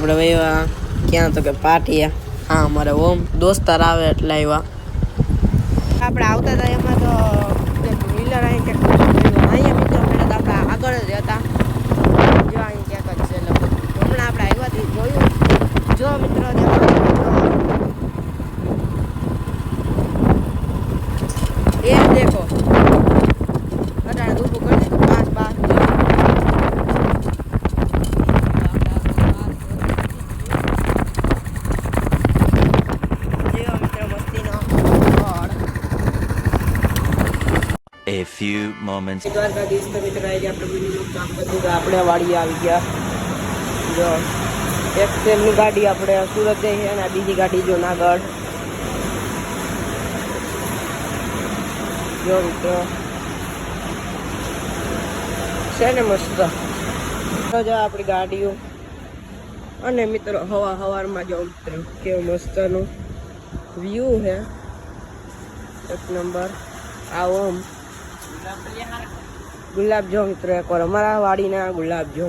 આપણે વહીવા ક્યાં તો કે પાટિયા. હા અમારે ઓમ દોસ્તાર આવે એટલે આવ્યા. આપણે આવતા હતા એમાં તો વ્હીલર અહીં ક્યાંક અહીંયા મિત્રો મેળા તો આપણે આગળ જ હતા. જો અહીં ક્યાંક જ છે હમણાં આપણે આવ્યાથી જોયું. જો મિત્રો એ દેખો અટાણે ઊભું કરી દીધું 5-12 A few moments. દ્વારકાધીશ તો મિત્રો આજે આપણે બીજું કામ કરતું તો આપણે વાડી આવી ગયા. જો એક તેમની ગાડી આપણે સુરત જઈ છે અને બીજી ગાડી જુનાગઢ. જો મિત્રો છે ને મસ્ત જો આપણી ગાડીઓ. અને મિત્રો હવારમાં જો મિત્રો કેવો મસ્તનો વ્યૂ છે એક નંબર. આવો ગુલાબ જો મિત્રો એકવાર અમારા વાડીના ગુલાબ જો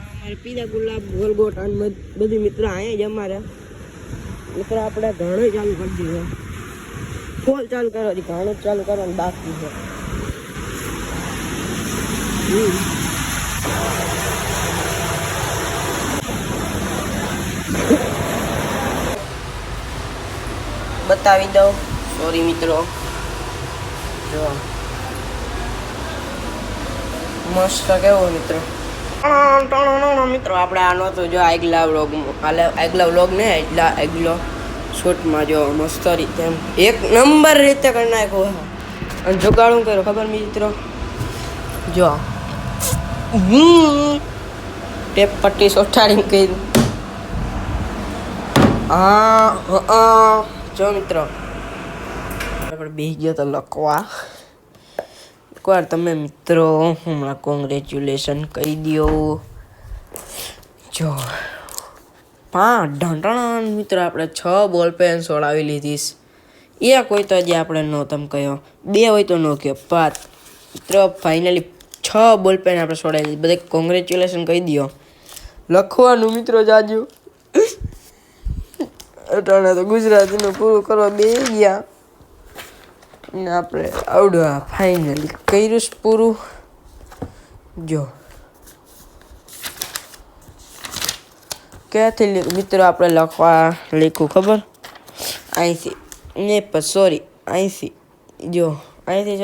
અમારે પીળા ગુલાબ ગોલગોટ અને બધી મિત્રો અહીંયા જ અમારે મિત્રો આપણે ઘણું ચાલુ કરી દીધું. ફોલ ચાલુ કરવાથી ઘણું ચાલુ કરવાનું બાકી છે. બતાવી દઉં સોરી મિત્રો જો મસ્ત કેવો મિત્રો મિત્રો આપણે આનો તો જો આગલા વ્લોગ ને આગલો શૂટમાં જો મસ્ત રીતે એમ એક નંબર રીતે કરી નાખ્યો. અને જોગાડું કર્યો ખબર મિત્રો જો ટેપ પટ્ટી સોટાડીને કર્યું. હા જો મિત્રો આપણે બેસી ગયો તો લખવા. એકવાર તમે મિત્રો હમણાં કોંગ્રેચ્યુલેશન કહી દો. જો 5 મિત્રો આપણે 6 બોલ પેન સોડાવી લીધીશ. એક હોય તો હજી આપણે નો તમે કહ્યો, 2 હોય તો નો કહો, 5 મિત્રો ફાઇનલી 6 બોલ પેન આપણે સોડાવી લીધી. બધે કોંગ્રેચ્યુલેશન કહી દો. લખવાનું મિત્રો જાજુ અટાણે તો ગુજરાતીનું પૂરું કરવા બે ગયા ને આપણે આવડવા ફાઇનલી કર્યું પૂરું. જો ક્યાંથી મિત્રો આપણે લખવા લખ્યું ખબર અહીંથી ને સોરી અહીંથી જો અહીંથી